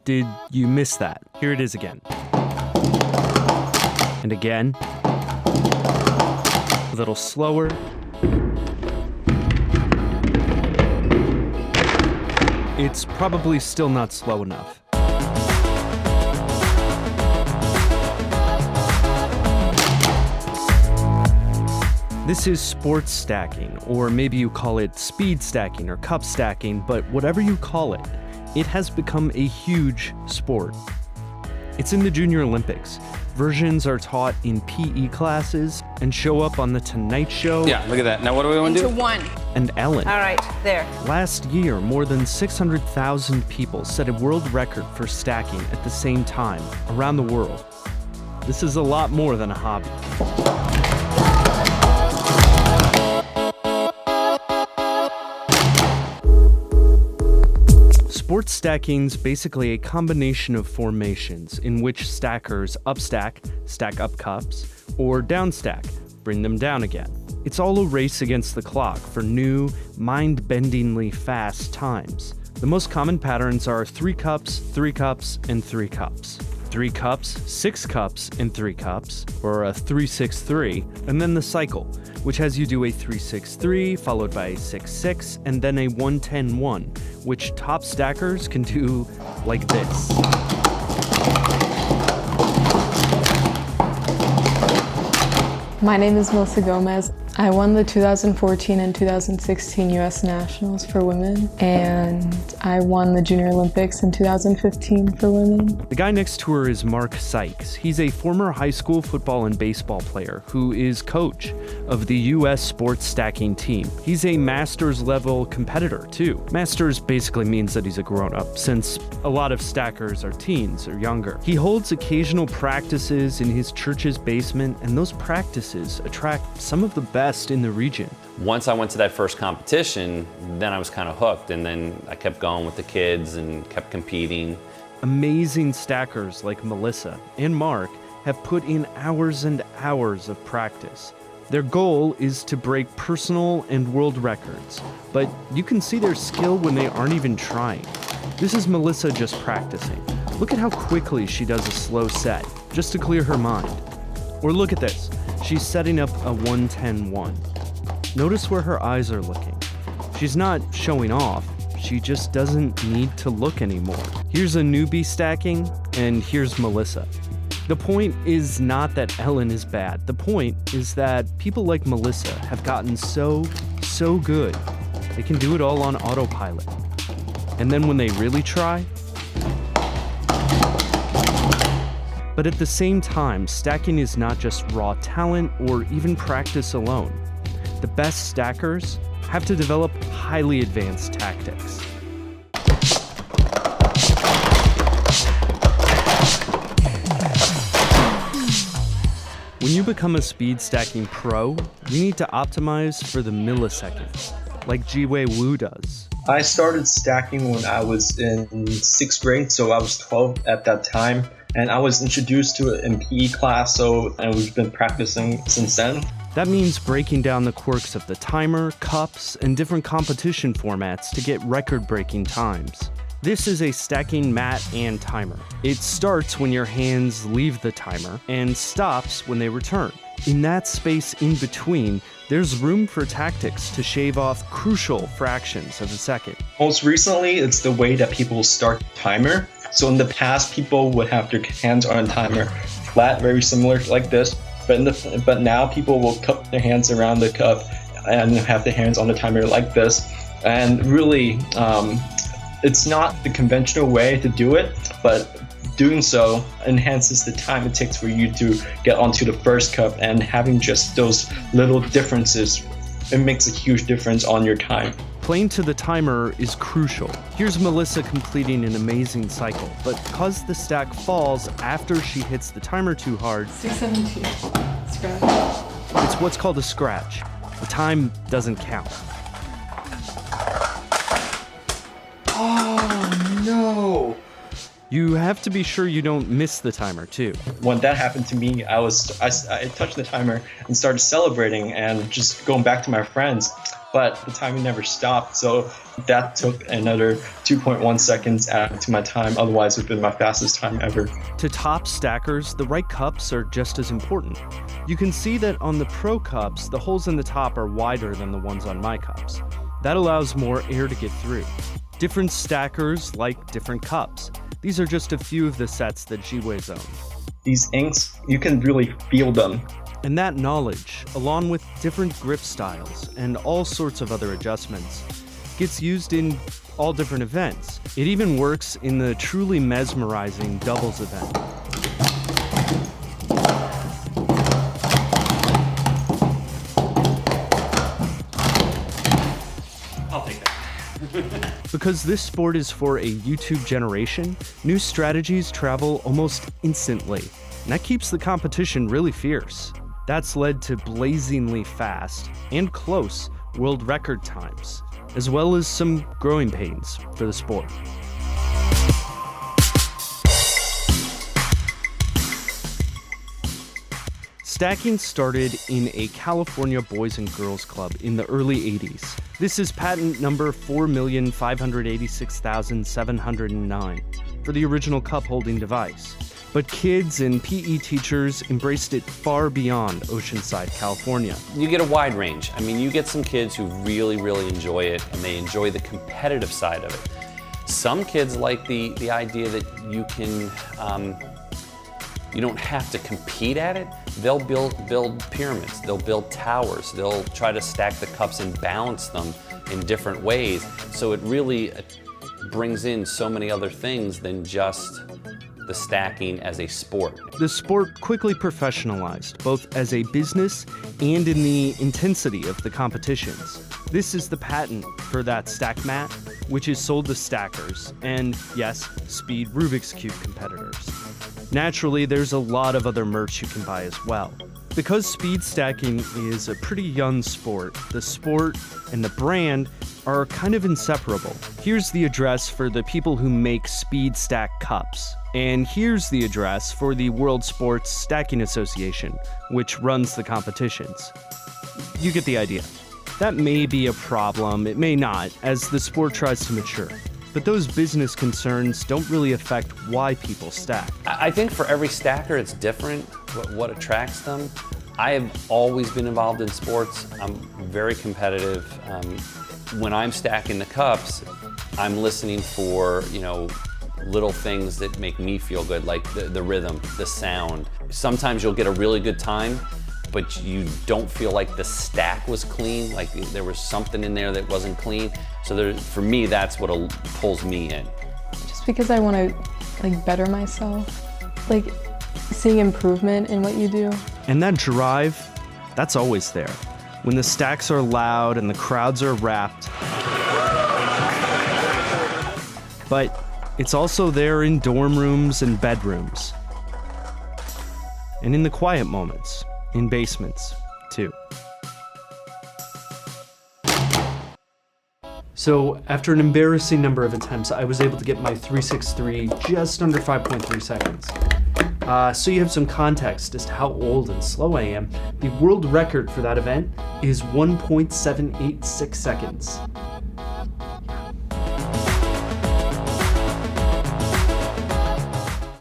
did you miss that? Here it is again. And again. A little slower. It's probably still not slow enough. This is sports stacking, or maybe you call it speed stacking or cup stacking, but whatever you call it, it has become a huge sport. It's in the Junior Olympics. Versions are taught in PE classes and show up on The Tonight Show. Yeah, look at that. Now what do we want to do? Into one. And Ellen. All right, there. Last year, more than 600,000 people set a world record for stacking at the same time around the world. This is a lot more than a hobby. Sports stacking's basically a combination of formations in which stackers upstack, stack up cups, or downstack, bring them down again. It's all a race against the clock for new, mind-bendingly fast times. The most common patterns are 3 cups, 3 cups, and 3 cups. 3 cups, 6 cups, and 3 cups, or a 3-6-3, and then the cycle, which has you do a 3-6-3, followed by a 6-6, and then a 1-10-1, which top stackers can do like this. My name is Melissa Gomez. I won the 2014 and 2016 U.S. Nationals for women, and I won the Junior Olympics in 2015 for women. The guy next to her is Mark Sykes. He's a former high school football and baseball player who is coach of the U.S. sports stacking team. He's a master's level competitor too. Masters basically means that he's a grown-up, since a lot of stackers are teens or younger. He holds occasional practices in his church's basement, and those practices attract some of the best in the region. Once I went to that first competition, then I was kind of hooked, and then I kept going with the kids and kept competing. Amazing stackers like Melissa and Mark have put in hours and hours of practice. Their goal is to break personal and world records, but you can see their skill when they aren't even trying. This is Melissa just practicing. Look at how quickly she does a slow set, just to clear her mind. Or look at this. She's setting up a 1-10-1. Notice where her eyes are looking. She's not showing off, she just doesn't need to look anymore. Here's a newbie stacking, and here's Melissa. The point is not that Ellen is bad. The point is that people like Melissa have gotten so good, they can do it all on autopilot. And then when they really try, but at the same time, stacking is not just raw talent or even practice alone. The best stackers have to develop highly advanced tactics. When you become a speed stacking pro, you need to optimize for the milliseconds, like Jiwei Wu does. I started stacking when I was in 6th grade, so I was 12 at that time. And I was introduced to it in PE class, and we've been practicing since then. That means breaking down the quirks of the timer, cups, and different competition formats to get record-breaking times. This is a stacking mat and timer. It starts when your hands leave the timer and stops when they return. In that space in between, there's room for tactics to shave off crucial fractions of a second. Most recently, it's the way that people start the timer. So in the past, people would have their hands on a timer flat, very similar like this. But now people will cup their hands around the cup and have their hands on the timer like this. And really, it's not the conventional way to do it, but doing so enhances the time it takes for you to get onto the first cup, and having just those little differences, it makes a huge difference on your time. Playing to the timer is crucial. Here's Melissa completing an amazing cycle, but because the stack falls after she hits the timer too hard, 672. Scratch. It's what's called a scratch. The time doesn't count. Oh no! You have to be sure you don't miss the timer too. When that happened to me, I touched the timer and started celebrating and just going back to my friends. But the timer never stopped, so that took another 2.1 seconds added to my time. Otherwise, it would have been my fastest time ever. To top stackers, the right cups are just as important. You can see that on the Pro cups, the holes in the top are wider than the ones on my cups. That allows more air to get through. Different stackers like different cups. These are just a few of the sets that Jiwei's own. These inks, you can really feel them. And that knowledge, along with different grip styles and all sorts of other adjustments, gets used in all different events. It even works in the truly mesmerizing doubles event. I'll take that. Because this sport is for a YouTube generation, new strategies travel almost instantly, and that keeps the competition really fierce. That's led to blazingly fast and close world record times, as well as some growing pains for the sport. Stacking started in a California Boys and Girls Club in the early 80s. This is patent number 4,586,709 for the original cup holding device. But kids and PE teachers embraced it far beyond Oceanside, California. You get a wide range. I mean, you get some kids who really, really enjoy it, and they enjoy the competitive side of it. Some kids like the idea that you can, you don't have to compete at it. They'll build pyramids, they'll build towers, they'll try to stack the cups and balance them in different ways. So it really brings in so many other things than just the stacking as a sport. The sport quickly professionalized, both as a business and in the intensity of the competitions. This is the patent for that stack mat, which is sold to stackers, and yes, speed Rubik's Cube competitors. Naturally, there's a lot of other merch you can buy as well. Because speed stacking is a pretty young sport, the sport and the brand are kind of inseparable. Here's the address for the people who make speed stack cups. And here's the address for the World Sports Stacking Association, which runs the competitions. You get the idea. That may be a problem, it may not, as the sport tries to mature. But those business concerns don't really affect why people stack. I think for every stacker, it's different what attracts them. I have always been involved in sports. I'm very competitive. When I'm stacking the cups, I'm listening for, little things that make me feel good, like the rhythm, the sound. Sometimes you'll get a really good time, but you don't feel like the stack was clean, like there was something in there that wasn't clean. So for me, that's what pulls me in. Just because I want to better myself, seeing improvement in what you do. And that drive, that's always there. When the stacks are loud and the crowds are wrapped. But it's also there in dorm rooms and bedrooms. And in the quiet moments, in basements, too. So, after an embarrassing number of attempts, I was able to get my 363 just under 5.3 seconds. So you have some context as to how old and slow I am. The world record for that event is 1.786 seconds.